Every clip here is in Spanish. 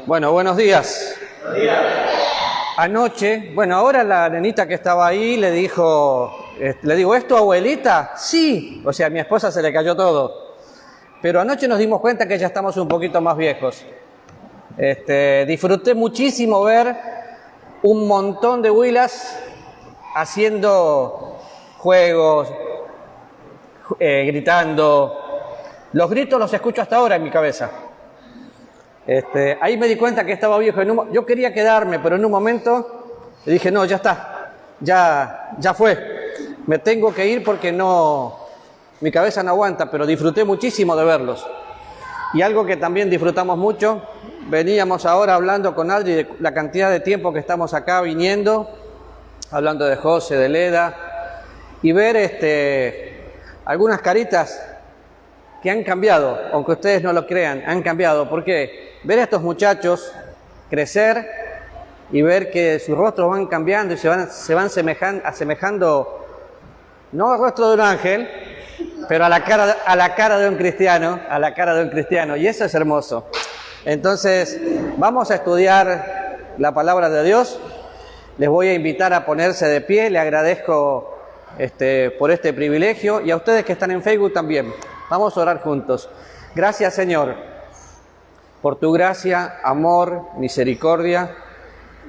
Bueno, buenos días. Buenos días. Anoche, ahora la nenita que estaba ahí le digo, ¿es tu abuelita? Sí. O sea, a mi esposa se le cayó todo. Pero anoche nos dimos cuenta que ya estamos un poquito más viejos. Disfruté muchísimo ver un montón de huilas haciendo juegos, gritando. Los gritos los escucho hasta ahora en mi cabeza. Ahí me di cuenta que estaba viejo. Yo quería quedarme, pero en un momento le dije, no, ya está, ya fue. Me tengo que ir porque mi cabeza no aguanta, pero disfruté muchísimo de verlos. Y algo que también disfrutamos mucho, veníamos ahora hablando con Adri de la cantidad de tiempo que estamos acá viniendo, hablando de José, de Leda, y ver algunas caritas que han cambiado, aunque ustedes no lo crean, han cambiado. ¿Por qué? Ver a estos muchachos crecer y ver que sus rostros van cambiando y se van asemejando, no al rostro de un ángel, pero a la cara de un cristiano, y eso es hermoso. Entonces, vamos a estudiar la palabra de Dios. Les voy a invitar a ponerse de pie. Le agradezco por este privilegio, y a ustedes que están en Facebook también. Vamos a orar juntos. Gracias, Señor, por tu gracia, amor, misericordia.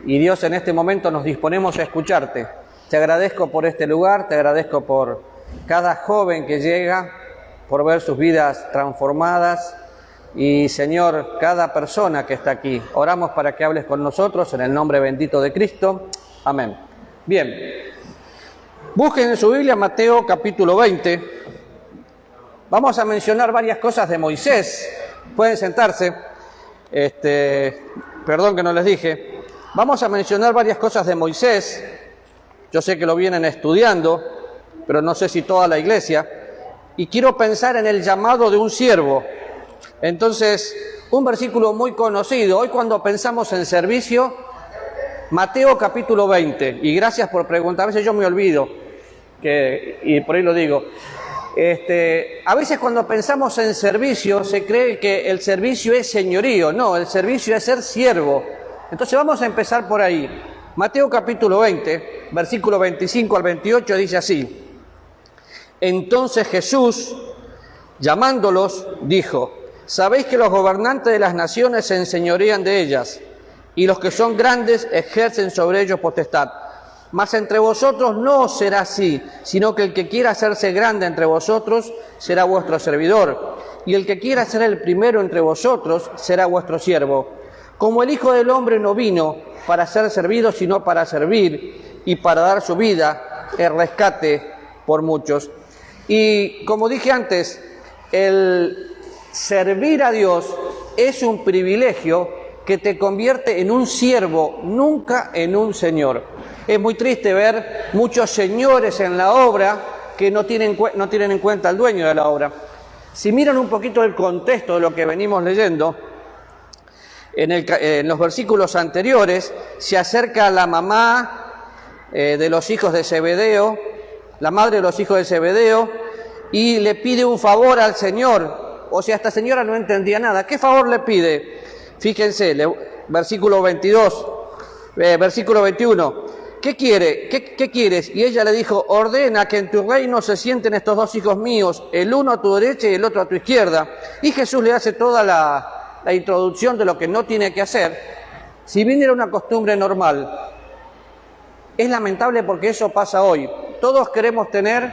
Y Dios, en este momento nos disponemos a escucharte. Te agradezco por este lugar, te agradezco por cada joven que llega, por ver sus vidas transformadas. Y, Señor, cada persona que está aquí, oramos para que hables con nosotros en el nombre bendito de Cristo. Amén. Bien, busquen en su Biblia Mateo capítulo 20. Vamos a mencionar varias cosas de Moisés. Pueden sentarse. Perdón que no les dije. Vamos a mencionar varias cosas de Moisés. Yo sé que lo vienen estudiando, pero no sé si toda la iglesia. Y quiero pensar en el llamado de un siervo. Entonces, un versículo muy conocido. Hoy cuando pensamos en servicio, Mateo capítulo 20. Y gracias por preguntar. A veces yo me olvido, y por ahí lo digo. A veces cuando pensamos en servicio se cree que el servicio es señorío. No, el servicio es ser siervo. Entonces vamos a empezar por ahí. Mateo capítulo 20, versículo 25 al 28 dice así: Entonces Jesús, llamándolos, dijo: Sabéis que los gobernantes de las naciones se enseñorean de ellas, y los que son grandes ejercen sobre ellos potestad. Mas entre vosotros no será así, sino que el que quiera hacerse grande entre vosotros será vuestro servidor, y el que quiera ser el primero entre vosotros será vuestro siervo. Como el Hijo del Hombre no vino para ser servido, sino para servir y para dar su vida en rescate por muchos. Y como dije antes, el servir a Dios es un privilegio que te convierte en un siervo, nunca en un señor. Es muy triste ver muchos señores en la obra que no tienen en cuenta al dueño de la obra. Si miran un poquito el contexto de lo que venimos leyendo, en los versículos anteriores se acerca la mamá de los hijos de Zebedeo, la madre de los hijos de Zebedeo, y le pide un favor al Señor. O sea, esta señora no entendía nada. ¿Qué favor le pide? Fíjense, versículo 22, versículo 21. ¿Qué quiere? ¿Qué quieres? Y ella le dijo: ordena que en tu reino se sienten estos dos hijos míos, el uno a tu derecha y el otro a tu izquierda. Y Jesús le hace toda la introducción de lo que no tiene que hacer. Si bien era una costumbre normal, es lamentable porque eso pasa hoy. Todos queremos tener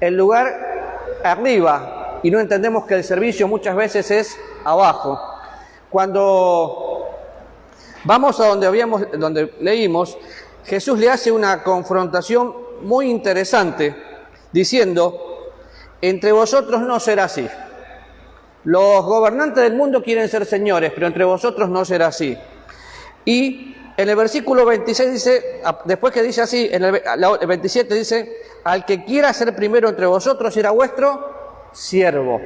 el lugar arriba y no entendemos que el servicio muchas veces es abajo. Cuando vamos a donde leímos, Jesús le hace una confrontación muy interesante, diciendo: entre vosotros no será así. Los gobernantes del mundo quieren ser señores, pero entre vosotros no será así. Y en el versículo 26 dice, después que dice así, en el 27 dice: al que quiera ser primero entre vosotros será vuestro siervo.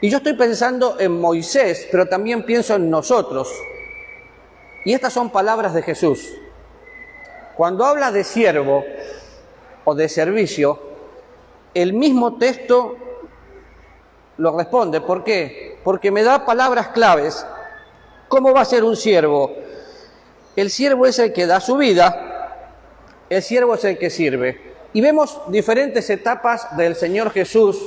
Y yo estoy pensando en Moisés, pero también pienso en nosotros. Y estas son palabras de Jesús. Cuando habla de siervo o de servicio, el mismo texto lo responde. ¿Por qué? Porque me da palabras claves ¿Cómo va a ser un siervo? El siervo es el que da su vida, el siervo es el que sirve. Y vemos diferentes etapas del Señor Jesús,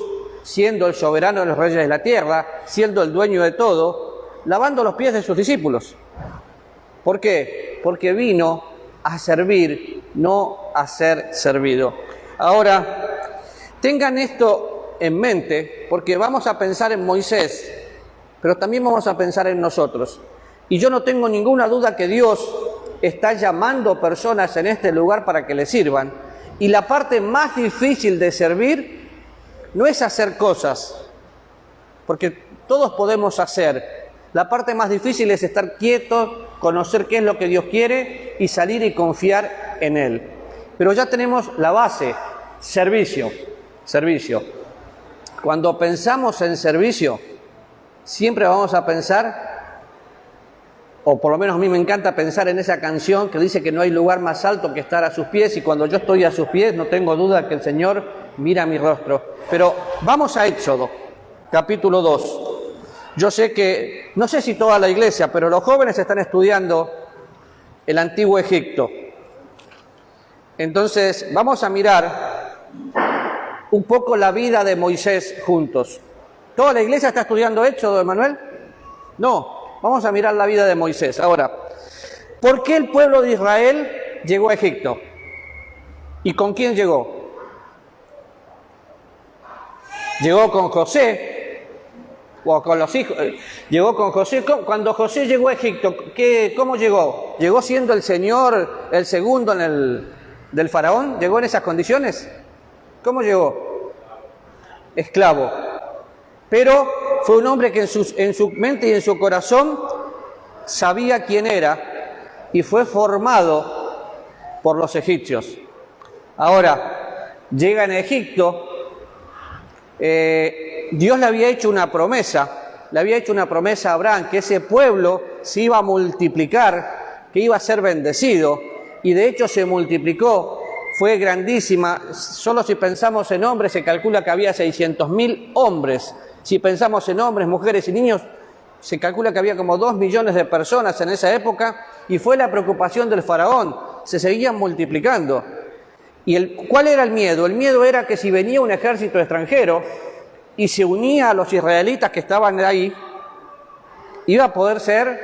siendo el soberano de los reyes de la tierra, siendo el dueño de todo, lavando los pies de sus discípulos. ¿Por qué? Porque vino a servir, no a ser servido. Ahora, tengan esto en mente, porque vamos a pensar en Moisés, pero también vamos a pensar en nosotros. Y yo no tengo ninguna duda que Dios está llamando personas en este lugar para que le sirvan. Y la parte más difícil de servir no es hacer cosas, porque todos podemos hacer. La parte más difícil es estar quietos, conocer qué es lo que Dios quiere y salir y confiar en Él. Pero ya tenemos la base, servicio. Cuando pensamos en servicio, siempre vamos a pensar, o por lo menos a mí me encanta pensar en esa canción que dice que no hay lugar más alto que estar a sus pies, y cuando yo estoy a sus pies no tengo duda que el Señor mira mi rostro. Pero vamos a Éxodo, capítulo 2. Yo sé que, no sé si toda la iglesia, pero los jóvenes están estudiando el antiguo Egipto. Entonces, vamos a mirar un poco la vida de Moisés juntos. ¿Toda la iglesia está estudiando Éxodo, Emanuel? No. Vamos a mirar la vida de Moisés. Ahora, ¿por qué el pueblo de Israel llegó a Egipto? ¿Y con quién llegó? Llegó con José, o con los hijos. Llegó con José. Cuando José llegó a Egipto, ¿cómo llegó? ¿Llegó siendo el señor, el segundo del faraón? ¿Llegó en esas condiciones? ¿Cómo llegó? Esclavo. Pero fue un hombre que en su mente y en su corazón sabía quién era y fue formado por los egipcios. Ahora, llega en Egipto, Dios le había hecho una promesa a Abraham, que ese pueblo se iba a multiplicar, que iba a ser bendecido, y de hecho se multiplicó, fue grandísima. Solo si pensamos en hombres, se calcula que había 600.000 hombres. Si pensamos en hombres, mujeres y niños, se calcula que había como 2 millones de personas en esa época, y fue la preocupación del faraón, se seguían multiplicando. ¿Y cuál era el miedo? El miedo era que si venía un ejército extranjero y se unía a los israelitas que estaban ahí, iba a poder ser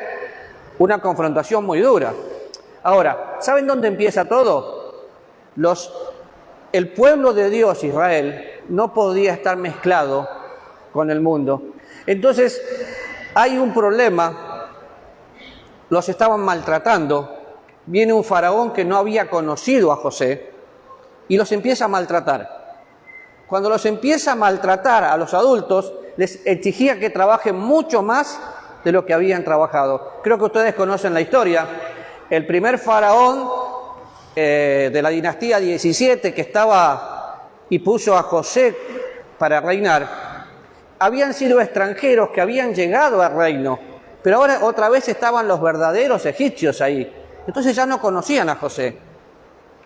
una confrontación muy dura. Ahora, ¿saben dónde empieza todo? El pueblo de Dios, Israel, no podía estar mezclado con el mundo. Entonces, hay un problema, los estaban maltratando, viene un faraón que no había conocido a José y los empieza a maltratar. Cuando los empieza a maltratar a los adultos, les exigía que trabajen mucho más de lo que habían trabajado. Creo que ustedes conocen la historia. El primer faraón de la dinastía 17 que estaba y puso a José para reinar, habían sido extranjeros que habían llegado al reino, pero ahora otra vez estaban los verdaderos egipcios ahí. Entonces ya no conocían a José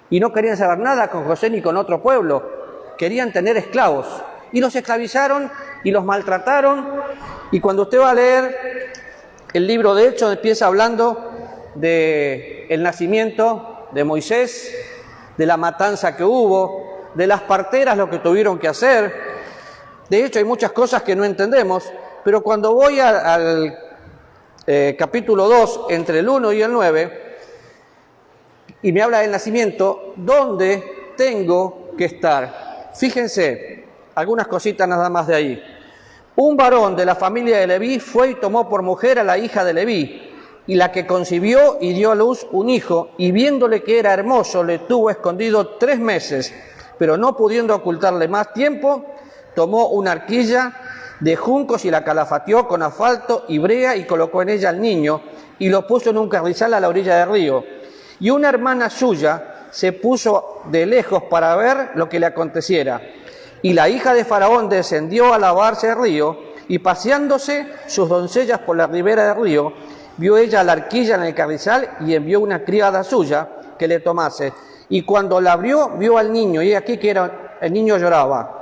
y no querían saber nada con José ni con otro pueblo. Querían tener esclavos y los esclavizaron y los maltrataron. Y cuando usted va a leer el libro de Hechos, empieza hablando del nacimiento de Moisés, de la matanza que hubo, de las parteras, lo que tuvieron que hacer. De hecho, hay muchas cosas que no entendemos, pero cuando voy al capítulo 2, entre el 1 y el 9, y me habla del nacimiento, ¿dónde tengo que estar? Fíjense, algunas cositas nada más de ahí. Un varón de la familia de Leví fue y tomó por mujer a la hija de Leví, y la que concibió y dio a luz un hijo, y viéndole que era hermoso, le tuvo escondido 3 meses, pero no pudiendo ocultarle más tiempo, tomó una arquilla de juncos y la calafateó con asfalto y brea y colocó en ella al niño y lo puso en un carrizal a la orilla del río. Y una hermana suya se puso de lejos para ver lo que le aconteciera. Y la hija de Faraón descendió a lavarse el río y paseándose sus doncellas por la ribera del río, vio ella la arquilla en el carrizal y envió una criada suya que le tomase. Y cuando la abrió, vio al niño y aquí que el niño lloraba.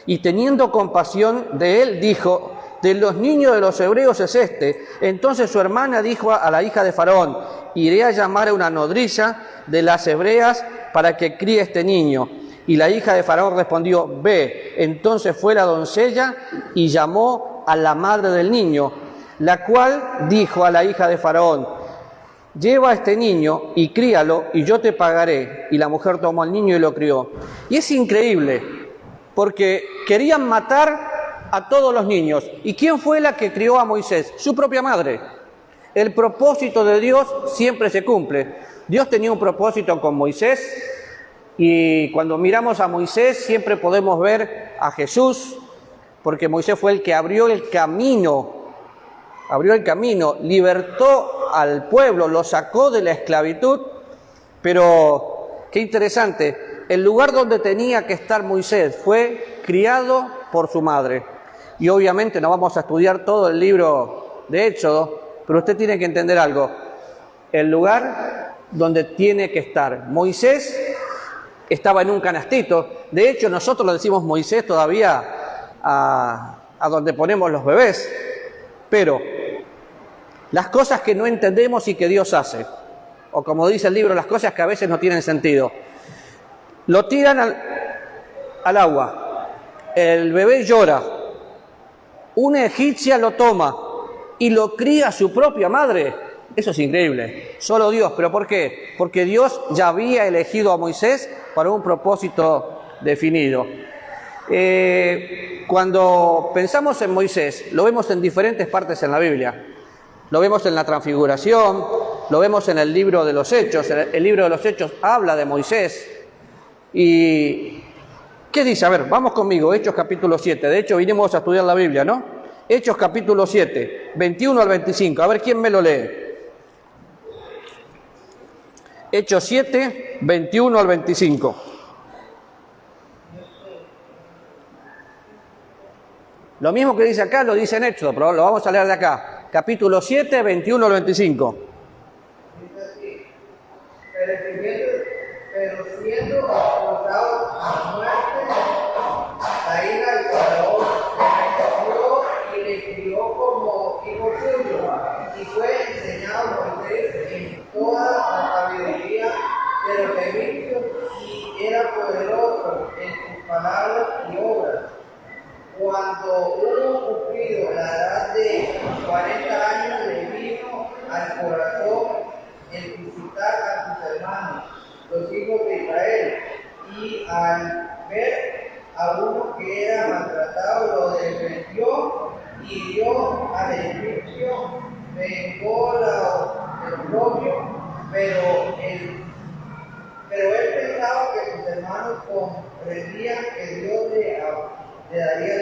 Y teniendo compasión de él, dijo: de los niños de los hebreos es este. Entonces su hermana dijo a la hija de Faraón: iré a llamar a una nodriza de las hebreas para que críe este niño. Y la hija de Faraón respondió: ve. Entonces fue la doncella y llamó a la madre del niño, la cual dijo a la hija de Faraón: lleva a este niño y críalo, y yo te pagaré. Y la mujer tomó al niño y lo crió. Y es increíble, porque querían matar a todos los niños. ¿Y quién fue la que crió a Moisés? Su propia madre. El propósito de Dios siempre se cumple. Dios tenía un propósito con Moisés, y cuando miramos a Moisés siempre podemos ver a Jesús, porque Moisés fue el que abrió el camino, libertó al pueblo, lo sacó de la esclavitud. Pero qué interesante, el lugar donde tenía que estar Moisés fue criado por su madre. Y obviamente no vamos a estudiar todo el libro de Éxodo, pero usted tiene que entender algo: el lugar donde tiene que estar. Moisés estaba en un canastito. De hecho, nosotros le decimos Moisés todavía a donde ponemos los bebés. Pero las cosas que no entendemos y que Dios hace, o como dice el libro, las cosas que a veces no tienen sentido, lo tiran al agua, el bebé llora, una egipcia lo toma y lo cría su propia madre. Eso es increíble, solo Dios. ¿Pero por qué? Porque Dios ya había elegido a Moisés para un propósito definido. Cuando pensamos en Moisés, lo vemos en diferentes partes en la Biblia. Lo vemos en la Transfiguración, lo vemos en el libro de los Hechos. El libro de los Hechos habla de Moisés. ¿Y qué dice? A ver, vamos conmigo, Hechos capítulo 7. De hecho, vinimos a estudiar la Biblia, ¿no? Hechos capítulo 7, 21 al 25. A ver, ¿quién me lo lee? Hechos 7, 21 al 25. Lo mismo que dice acá lo dice en Éxodo, pero lo vamos a leer de acá. Capítulo 7, 21 al 25. Dice así: pero siendo expulsados a muerte, la ira del Faraón le recogió y le crió como hijo suyo, y fue enseñado a Moisés en toda la sabiduría de los egipcios, y era poderoso en sus palabras y obras. Cuando hubo cumplido la edad de 40 años, le vino al corazón el visitar a sus hermanos, los hijos de Israel, y al ver a uno que era maltratado, lo defendió y hirió al egipcio, vengó el oprobio, pero él pensaba que sus hermanos comprendían que Dios le daría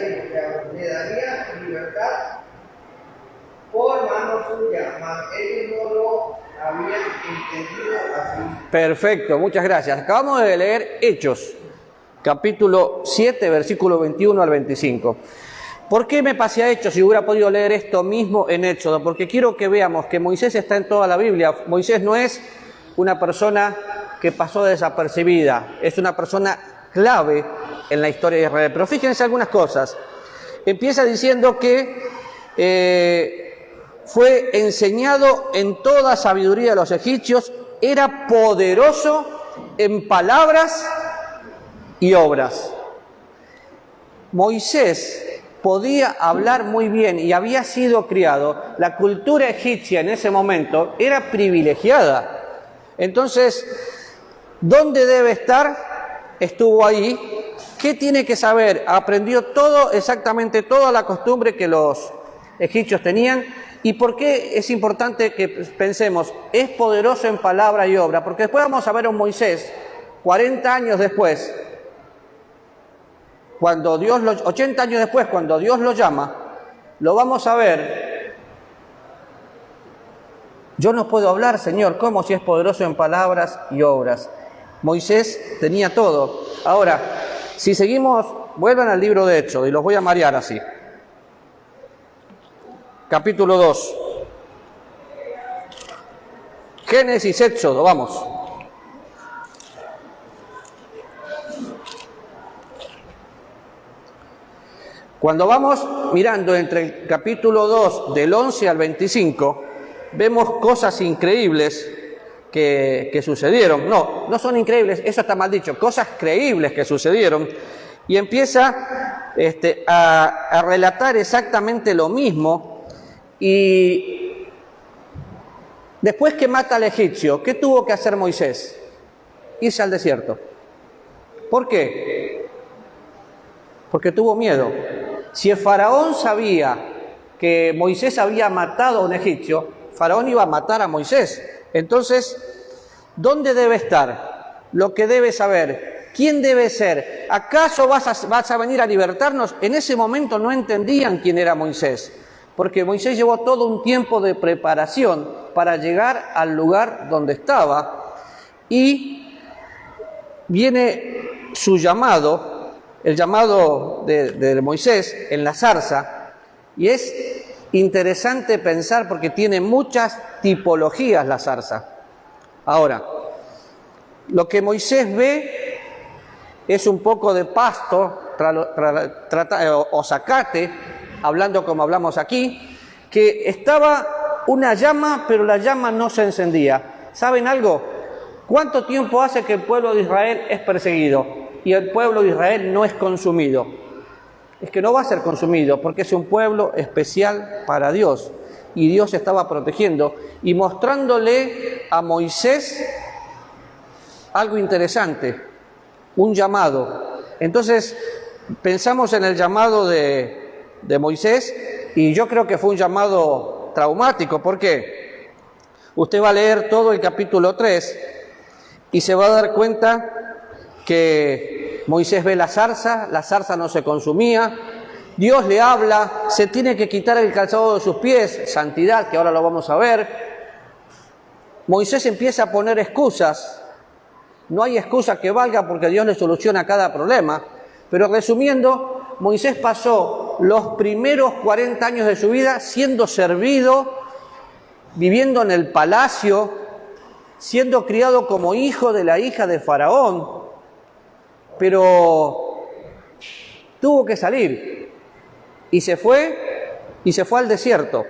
libertad por mano suya, mas ellos no lo habían entendido así. Perfecto, muchas gracias. Acabamos de leer Hechos, capítulo 7, versículo 21 al 25. ¿Por qué me pasé a Hechos si hubiera podido leer esto mismo en Éxodo? Porque quiero que veamos que Moisés está en toda la Biblia. Moisés no es una persona que pasó desapercibida, es una persona clave en la historia de Israel. Pero fíjense algunas cosas. Empieza diciendo que fue enseñado en toda sabiduría de los egipcios, era poderoso en palabras y obras. Moisés podía hablar muy bien y había sido criado. La cultura egipcia en ese momento era privilegiada. Entonces, ¿dónde debe estar? Estuvo ahí. ¿Qué tiene que saber? Aprendió todo, exactamente toda la costumbre que los egipcios tenían. ¿Y por qué es importante que pensemos? Es poderoso en palabra y obra, porque después vamos a ver a un Moisés, 40 años después, 80 años después, cuando Dios lo llama, lo vamos a ver. Yo no puedo hablar, Señor, ¿cómo si es poderoso en palabras y obras? Moisés tenía todo. Ahora, si seguimos, vuelvan al libro de Éxodo y los voy a marear así. Capítulo 2. Génesis, Éxodo, vamos. Cuando vamos mirando entre el capítulo 2, del 11 al 25, vemos cosas increíbles que sucedieron. No son increíbles, eso está mal dicho, cosas creíbles que sucedieron. Y empieza a relatar exactamente lo mismo. Y después que mata al egipcio, ¿qué tuvo que hacer Moisés? Irse al desierto. ¿Por qué? Porque tuvo miedo. Si el faraón sabía que Moisés había matado a un egipcio, faraón iba a matar a Moisés. Entonces, ¿dónde debe estar? Lo que debe saber. ¿Quién debe ser? ¿Acaso vas a venir a libertarnos? En ese momento no entendían quién era Moisés, porque Moisés llevó todo un tiempo de preparación para llegar al lugar donde estaba, y viene su llamado, el llamado de Moisés en la zarza, y es interesante pensar porque tiene muchas tipologías la zarza. Ahora, lo que Moisés ve es un poco de pasto o zacate, hablando como hablamos aquí, que estaba una llama, pero la llama no se encendía. ¿Saben algo? ¿Cuánto tiempo hace que el pueblo de Israel es perseguido y el pueblo de Israel no es consumido? Es que no va a ser consumido porque es un pueblo especial para Dios, y Dios estaba protegiendo y mostrándole a Moisés algo interesante, un llamado. Entonces pensamos en el llamado de Moisés, y yo creo que fue un llamado traumático. ¿Por qué? Usted va a leer todo el capítulo 3 y se va a dar cuenta que Moisés ve la zarza no se consumía, Dios le habla, se tiene que quitar el calzado de sus pies, santidad, que ahora lo vamos a ver. Moisés empieza a poner excusas. No hay excusa que valga porque Dios le soluciona cada problema. Pero resumiendo, Moisés pasó los primeros 40 años de su vida siendo servido, viviendo en el palacio, siendo criado como hijo de la hija de Faraón. Pero tuvo que salir y se fue al desierto.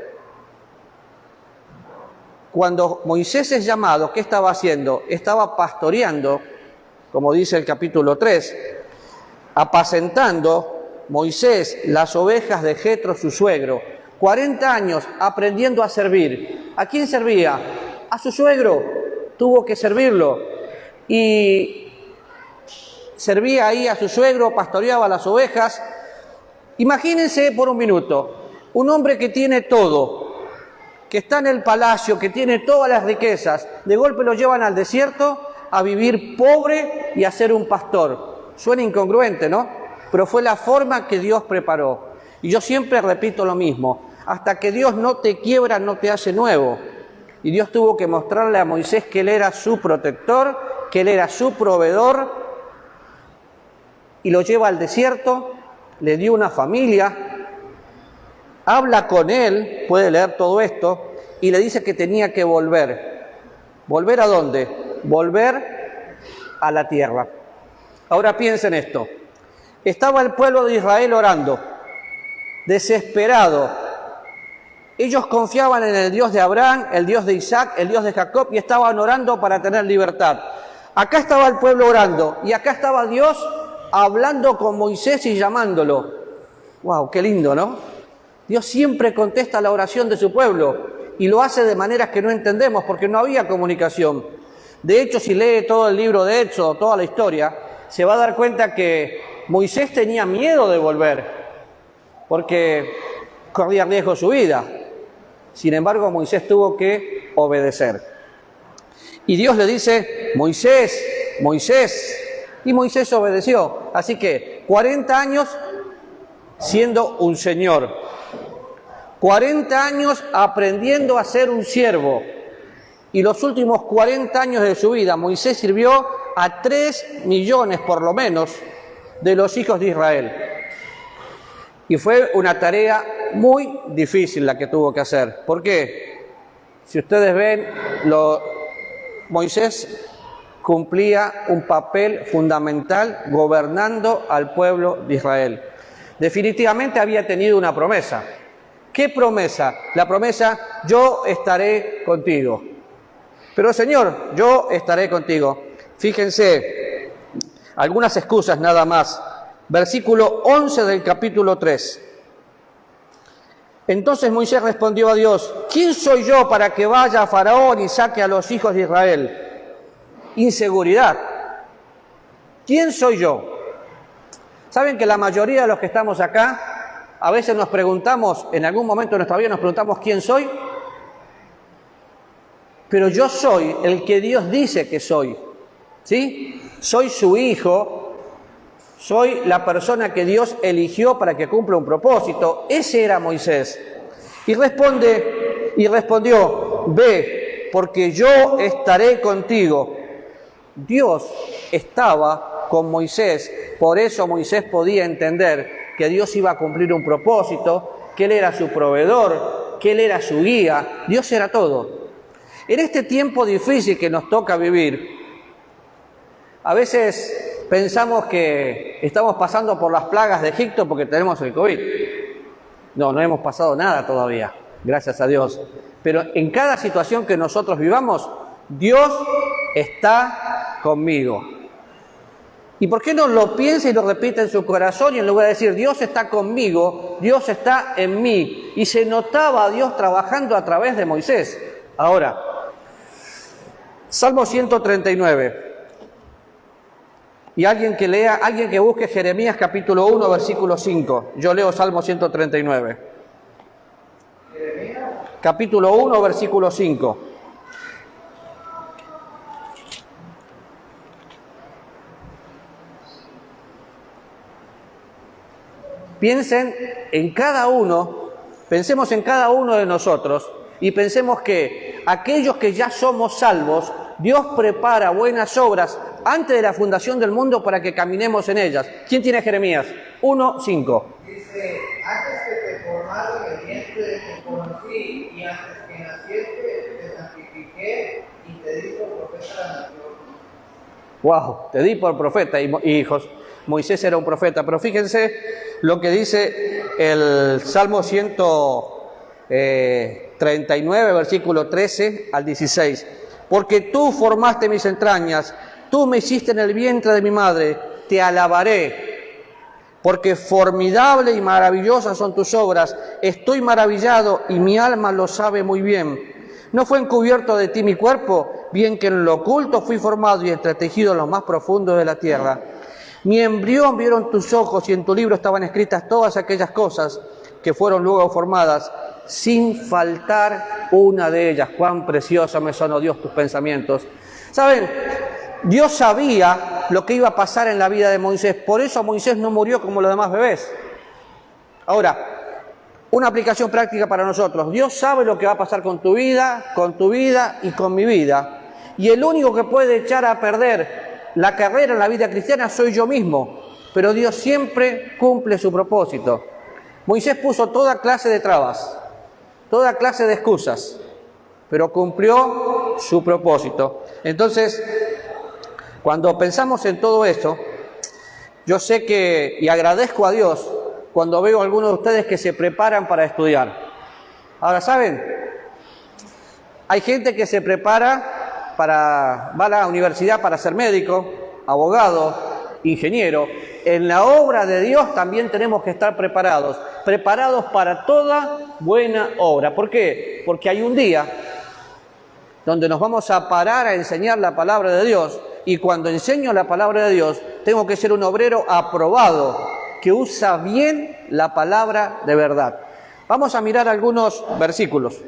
Cuando Moisés es llamado, ¿qué estaba haciendo? Estaba pastoreando, como dice el capítulo 3, apacentando Moisés las ovejas de Jetro, su suegro. 40 años aprendiendo a servir. ¿A quién servía? A su suegro. Tuvo que servirlo. Y servía ahí a su suegro, pastoreaba las ovejas. Imagínense por un minuto, un hombre que tiene todo, que está en el palacio, que tiene todas las riquezas, de golpe lo llevan al desierto a vivir pobre y a ser un pastor. Suena incongruente, ¿no? Pero fue la forma que Dios preparó. Y yo siempre repito lo mismo, hasta que Dios no te quiebra, no te hace nuevo. Y Dios tuvo que mostrarle a Moisés que Él era su protector, que Él era su proveedor, y lo lleva al desierto, le dio una familia, habla con él, puede leer todo esto, y le dice que tenía que volver. ¿Volver a dónde? Volver a la tierra. Ahora piensen esto. Estaba el pueblo de Israel orando, desesperado. Ellos confiaban en el Dios de Abraham, el Dios de Isaac, el Dios de Jacob, y estaban orando para tener libertad. Acá estaba el pueblo orando, y acá estaba Dios hablando con Moisés y llamándolo. ¡Wow! ¡Qué lindo!, ¿no? Dios siempre contesta la oración de su pueblo y lo hace de maneras que no entendemos porque no había comunicación. De hecho, si lee todo el libro de Éxodo, toda la historia, se va a dar cuenta que Moisés tenía miedo de volver porque corría riesgo su vida. Sin embargo, Moisés tuvo que obedecer. Y Dios le dice, Moisés, Moisés. Y Moisés obedeció. Así que 40 años siendo un señor. 40 años aprendiendo a ser un siervo. Y los últimos 40 años de su vida, Moisés sirvió a 3 millones por lo menos de los hijos de Israel. Y fue una tarea muy difícil la que tuvo que hacer. ¿Por qué? Si ustedes ven, Moisés cumplía un papel fundamental gobernando al pueblo de Israel. Definitivamente había tenido una promesa. ¿Qué promesa? La promesa, yo estaré contigo. Pero Señor, yo estaré contigo. Fíjense, algunas excusas nada más. Versículo 11 del capítulo 3. Entonces Moisés respondió a Dios, ¿quién soy yo para que vaya a Faraón y saque a los hijos de Israel? Inseguridad. ¿Quién soy yo? ¿Saben que la mayoría de los que estamos acá, a veces nos preguntamos, en algún momento de nuestra vida nos preguntamos quién soy? Pero yo soy el que Dios dice que soy, ¿sí? Soy su hijo, soy la persona que Dios eligió para que cumpla un propósito. Ese era Moisés. Y respondió, ve, porque yo estaré contigo. Dios estaba con Moisés, por eso Moisés podía entender que Dios iba a cumplir un propósito, que Él era su proveedor, que Él era su guía, Dios era todo. En este tiempo difícil que nos toca vivir, a veces pensamos que estamos pasando por las plagas de Egipto porque tenemos el COVID. No hemos pasado nada todavía, gracias a Dios. Pero en cada situación que nosotros vivamos, Dios está conmigo. ¿Y por qué no lo piensa y lo repite en su corazón y en lugar de decir Dios está conmigo, Dios está en mí? Y se notaba a Dios trabajando a través de Moisés. Ahora, Salmo 139. Y alguien que lea, alguien que busque Jeremías capítulo 1, versículo 5. Yo leo Salmo 139. Capítulo 1, versículo 5. Piensen en cada uno, pensemos en cada uno de nosotros y pensemos que aquellos que ya somos salvos, Dios prepara buenas obras antes de la fundación del mundo para que caminemos en ellas. ¿Quién tiene Jeremías? 1, 5. Dice, antes que te formaron en el vientre te conocí y antes que nacieste te santifiqué y te di por profeta a la nación. Wow, te di por profeta, hijos. Moisés era un profeta, pero fíjense lo que dice el Salmo 139, versículo 13 al 16. Porque tú formaste mis entrañas, tú me hiciste en el vientre de mi madre, te alabaré. Porque formidable y maravillosa son tus obras, estoy maravillado y mi alma lo sabe muy bien. ¿No fue encubierto de ti mi cuerpo? Bien que en lo oculto fui formado y entretejido en lo más profundo de la tierra. Mi embrión vieron tus ojos y en tu libro estaban escritas todas aquellas cosas que fueron luego formadas, sin faltar una de ellas. Cuán preciosa me sonó, Dios, tus pensamientos. ¿Saben? Dios sabía lo que iba a pasar en la vida de Moisés, por eso Moisés no murió como los demás bebés. Ahora, una aplicación práctica para nosotros. Dios sabe lo que va a pasar con tu vida y con mi vida. Y el único que puede echar a perder la carrera en la vida cristiana soy yo mismo. Pero Dios siempre cumple su propósito. Moisés puso toda clase de trabas, toda clase de excusas, pero cumplió su propósito. Entonces, cuando pensamos en todo eso, yo sé que, y agradezco a Dios, cuando veo a algunos de ustedes que se preparan para estudiar. Ahora, ¿saben? Hay gente que se prepara va a la universidad para ser médico, abogado, ingeniero. En la obra de Dios también tenemos que estar preparados para toda buena obra. ¿Por qué? Porque hay un día donde nos vamos a parar a enseñar la palabra de Dios, y cuando enseño la palabra de Dios, tengo que ser un obrero aprobado, que usa bien la palabra de verdad. Vamos a mirar algunos versículos,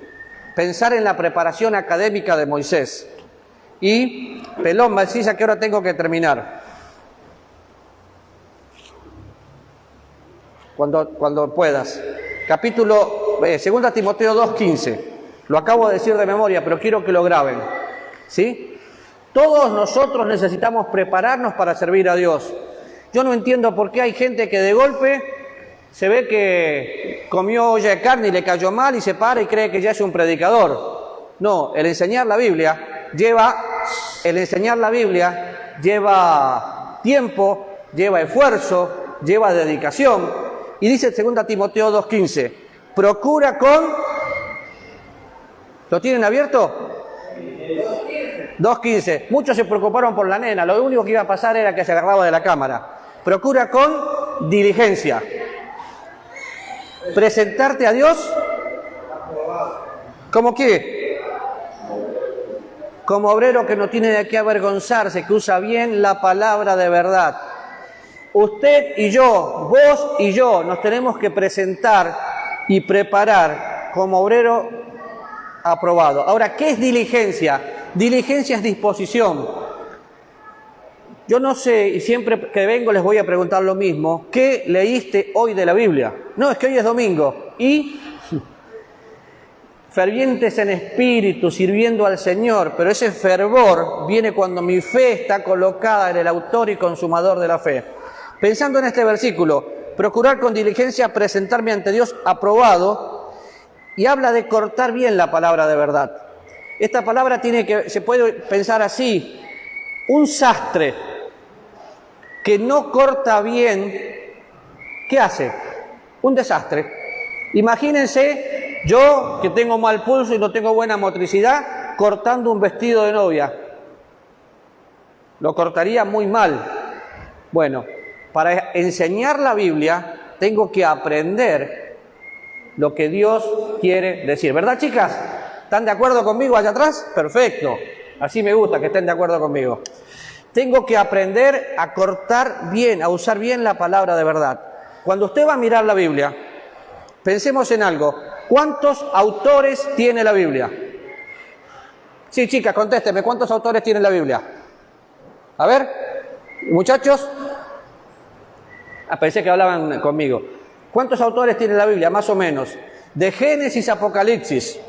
pensar en la preparación académica de Moisés. Y, Pelón, Marcilla, que ahora tengo que terminar. Cuando puedas. Capítulo 2 Timoteo 2:15. Lo acabo de decir de memoria, pero quiero que lo graben. ¿Sí? Todos nosotros necesitamos prepararnos para servir a Dios. Yo no entiendo por qué hay gente que de golpe se ve que comió olla de carne y le cayó mal y se para y cree que ya es un predicador. No, el enseñar la Biblia lleva tiempo, lleva esfuerzo, lleva dedicación. Y dice 2 Timoteo 2:15, procura con... ¿Lo tienen abierto? 2:15. Muchos se preocuparon por la nena, lo único que iba a pasar era que se agarraba de la cámara. Procura con diligencia presentarte a Dios. ¿Cómo qué? Como obrero que no tiene de qué avergonzarse, que usa bien la palabra de verdad. Usted y yo, vos y yo, nos tenemos que presentar y preparar como obrero aprobado. Ahora, ¿qué es diligencia? Diligencia es disposición. Yo no sé, y siempre que vengo les voy a preguntar lo mismo, ¿qué leíste hoy de la Biblia? No, es que hoy es domingo. Y fervientes en espíritu, sirviendo al Señor, pero ese fervor viene cuando mi fe está colocada en el autor y consumador de la fe. Pensando en este versículo, procurar con diligencia presentarme ante Dios aprobado, y habla de cortar bien la palabra de verdad. Esta palabra se puede pensar así: un sastre que no corta bien, ¿qué hace? Un desastre. Imagínense yo que tengo mal pulso y no tengo buena motricidad, cortando un vestido de novia. Lo cortaría muy mal. Bueno, para enseñar la Biblia tengo que aprender lo que Dios quiere decir. ¿Verdad, chicas? ¿Están de acuerdo conmigo allá atrás? Perfecto. Así me gusta que estén de acuerdo conmigo. Tengo que aprender a cortar bien, a usar bien la palabra de verdad. Cuando usted va a mirar la Biblia, pensemos en algo. ¿Cuántos autores tiene la Biblia? Sí, chicas, contésteme. ¿Cuántos autores tiene la Biblia? A ver, muchachos. Pensé que hablaban conmigo. ¿Cuántos autores tiene la Biblia? Más o menos. De Génesis a Apocalipsis.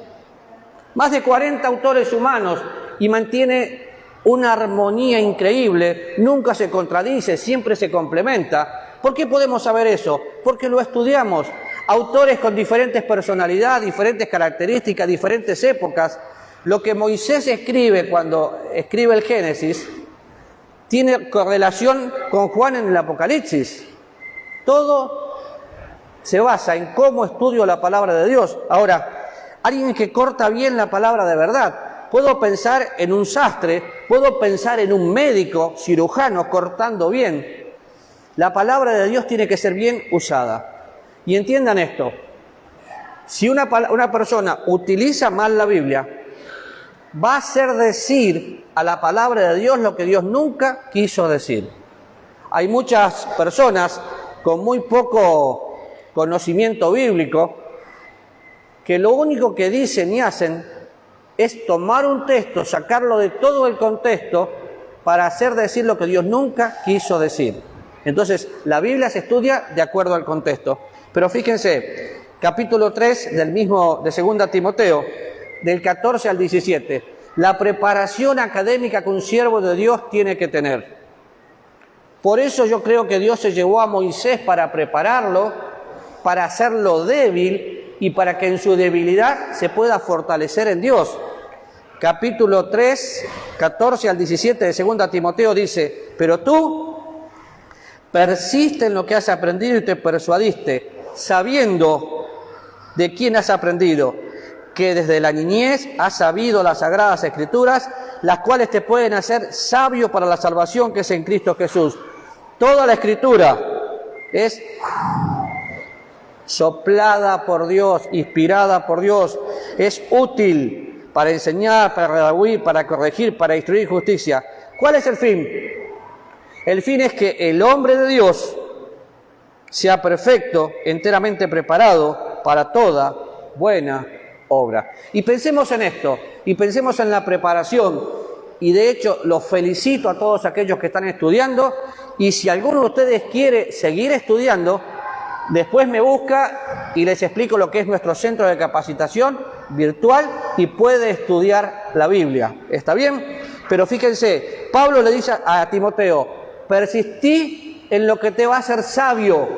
Más de 40 autores humanos, y mantiene una armonía increíble, nunca se contradice, siempre se complementa. ¿Por qué podemos saber eso? Porque lo estudiamos. Autores con diferentes personalidades, diferentes características, diferentes épocas. Lo que Moisés escribe cuando escribe el Génesis tiene correlación con Juan en el Apocalipsis. Todo se basa en cómo estudio la palabra de Dios. Ahora, alguien que corta bien la palabra de verdad. Puedo pensar en un sastre, puedo pensar en un médico, cirujano, cortando bien. La palabra de Dios tiene que ser bien usada. Y entiendan esto, si una persona utiliza mal la Biblia, va a hacer decir a la palabra de Dios lo que Dios nunca quiso decir. Hay muchas personas con muy poco conocimiento bíblico que lo único que dicen y hacen es tomar un texto, sacarlo de todo el contexto para hacer decir lo que Dios nunca quiso decir. Entonces, la Biblia se estudia de acuerdo al contexto. Pero fíjense, capítulo 3 de 2 Timoteo, del 14 al 17, la preparación académica que un siervo de Dios tiene que tener. Por eso yo creo que Dios se llevó a Moisés para prepararlo, para hacerlo débil y para que en su debilidad se pueda fortalecer en Dios. Capítulo 3, 14 al 17 de 2 Timoteo dice: pero tú persiste en lo que has aprendido y te persuadiste, sabiendo de quién has aprendido, que desde la niñez has sabido las sagradas escrituras, las cuales te pueden hacer sabio para la salvación que es en Cristo Jesús. Toda la escritura es soplada por Dios, inspirada por Dios, es útil para enseñar, para redarguir, para corregir, para instruir justicia. ¿Cuál es el fin? El fin es que el hombre de Dios sea perfecto, enteramente preparado para toda buena obra. Y pensemos en esto, y pensemos en la preparación, y de hecho los felicito a todos aquellos que están estudiando, y si alguno de ustedes quiere seguir estudiando, después me busca y les explico lo que es nuestro centro de capacitación virtual y puede estudiar la Biblia. ¿Está bien? Pero fíjense, Pablo le dice a Timoteo: persistí en lo que te va a hacer sabio.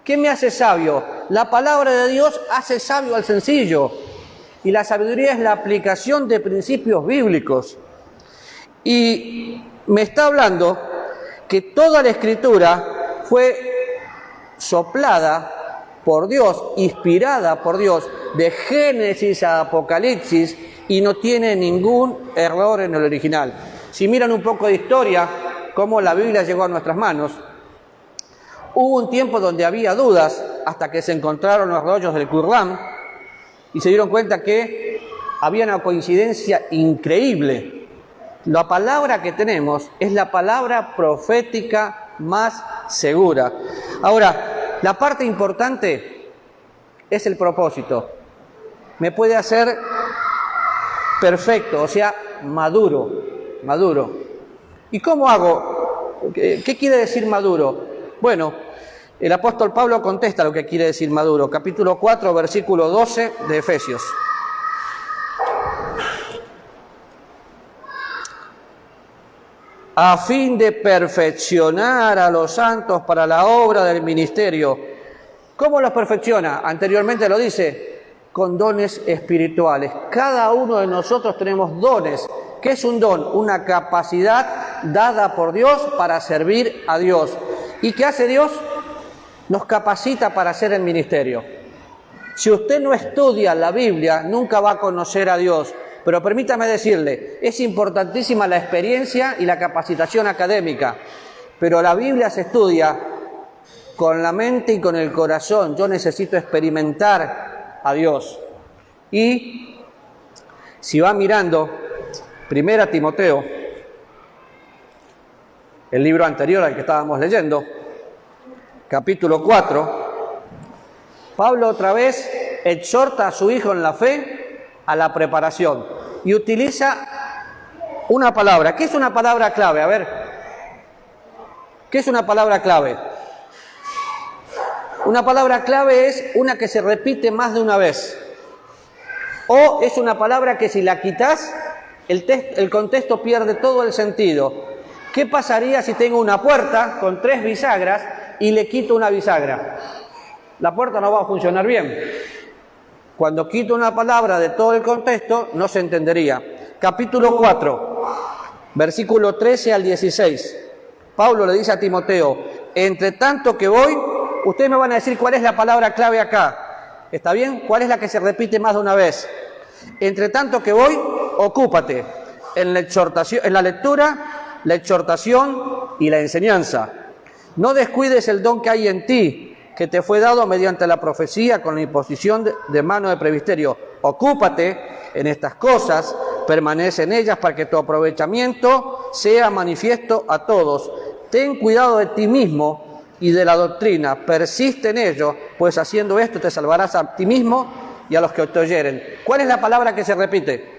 ¿Qué me hace sabio? La palabra de Dios hace sabio al sencillo. Y la sabiduría es la aplicación de principios bíblicos. Y me está hablando que toda la Escritura fue soplada por Dios, inspirada por Dios, de Génesis a Apocalipsis, y no tiene ningún error en el original. Si miran un poco de historia, cómo la Biblia llegó a nuestras manos, hubo un tiempo donde había dudas hasta que se encontraron los rollos del Qur'án y se dieron cuenta que había una coincidencia increíble. La palabra que tenemos es la palabra profética más segura. Ahora, la parte importante es el propósito. Me puede hacer perfecto, o sea, maduro. ¿Y cómo hago? ¿Qué quiere decir maduro? Bueno, el apóstol Pablo contesta lo que quiere decir maduro. Capítulo 4, versículo 12 de Efesios. A fin de perfeccionar a los santos para la obra del ministerio. ¿Cómo los perfecciona? Anteriormente lo dice, con dones espirituales. Cada uno de nosotros tenemos dones. ¿Qué es un don? Una capacidad dada por Dios para servir a Dios. ¿Y qué hace Dios? Nos capacita para hacer el ministerio. Si usted no estudia la Biblia, nunca va a conocer a Dios. Pero permítame decirle, es importantísima la experiencia y la capacitación académica. Pero la Biblia se estudia con la mente y con el corazón. Yo necesito experimentar a Dios. Y si va mirando 1 Timoteo, el libro anterior al que estábamos leyendo, capítulo 4, Pablo otra vez exhorta a su hijo en la fe a la preparación y utiliza una palabra. ¿Qué es una palabra clave? A ver, ¿qué es una palabra clave? Una palabra clave es una que se repite más de una vez. O es una palabra que si la quitas, el contexto pierde todo el sentido. ¿Qué pasaría si tengo una puerta con 3 bisagras y le quito una bisagra? La puerta no va a funcionar bien. Cuando quito una palabra de todo el contexto, no se entendería. Capítulo 4, versículo 13 al 16. Pablo le dice a Timoteo, entre tanto que voy, ustedes me van a decir cuál es la palabra clave acá. ¿Está bien? ¿Cuál es la que se repite más de una vez? Entre tanto que voy, ocúpate en la exhortación, en la lectura, la exhortación y la enseñanza. No descuides el don que hay en ti, que te fue dado mediante la profecía con la imposición de mano de presbiterio. Ocúpate en estas cosas, permanece en ellas para que tu aprovechamiento sea manifiesto a todos. Ten cuidado de ti mismo y de la doctrina, persiste en ello, pues haciendo esto te salvarás a ti mismo y a los que te oyeren. ¿Cuál es la palabra que se repite?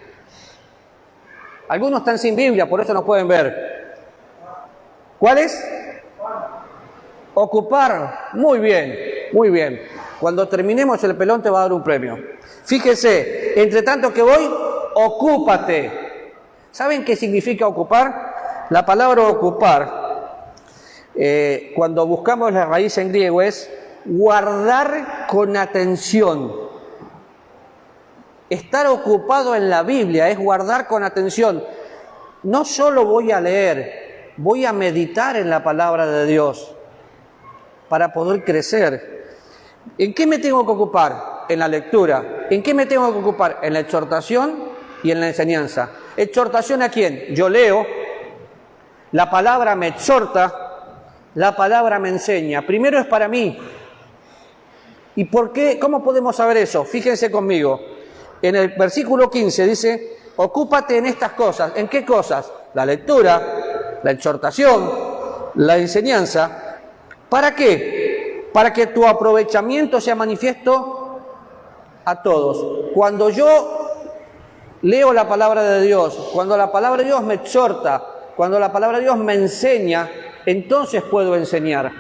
Algunos están sin Biblia, por eso no pueden ver. ¿Cuál es? Ocupar. Muy bien, muy bien. Cuando terminemos el pelón te va a dar un premio. Fíjese, entre tanto que voy, ocúpate. ¿Saben qué significa ocupar? La palabra ocupar, cuando buscamos la raíz en griego, es guardar con atención. Estar ocupado en la Biblia es guardar con atención. No solo voy a leer, voy a meditar en la palabra de Dios para poder crecer. ¿En qué me tengo que ocupar? En la lectura. ¿En qué me tengo que ocupar? En la exhortación y en la enseñanza. ¿Exhortación a quién? Yo leo, la palabra me exhorta, la palabra me enseña. Primero es para mí. ¿Y por qué? ¿Cómo podemos saber eso? Fíjense conmigo. En el versículo 15 dice, ocúpate en estas cosas. ¿En qué cosas? La lectura, la exhortación, la enseñanza. ¿Para qué? Para que tu aprovechamiento sea manifiesto a todos. Cuando yo leo la palabra de Dios, cuando la palabra de Dios me exhorta, cuando la palabra de Dios me enseña, entonces puedo enseñar.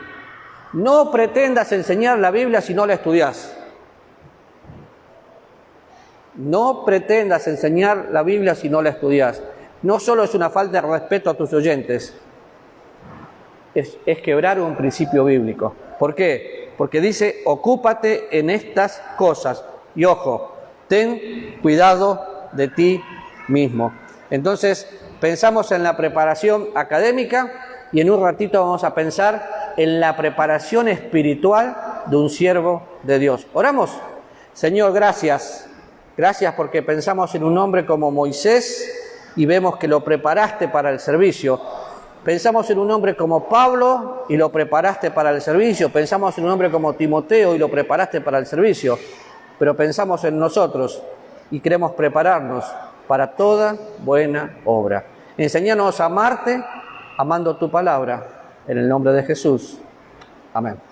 No pretendas enseñar la Biblia si no la estudias. No pretendas enseñar la Biblia si no la estudias. No solo es una falta de respeto a tus oyentes, es quebrar un principio bíblico. ¿Por qué? Porque dice, ocúpate en estas cosas. Y ojo, ten cuidado de ti mismo. Entonces, pensamos en la preparación académica y en un ratito vamos a pensar en la preparación espiritual de un siervo de Dios. Oramos. Señor, gracias. Gracias porque pensamos en un hombre como Moisés y vemos que lo preparaste para el servicio. Pensamos en un hombre como Pablo y lo preparaste para el servicio. Pensamos en un hombre como Timoteo y lo preparaste para el servicio. Pero pensamos en nosotros y queremos prepararnos para toda buena obra. Enséñanos a amarte, amando tu palabra. En el nombre de Jesús. Amén.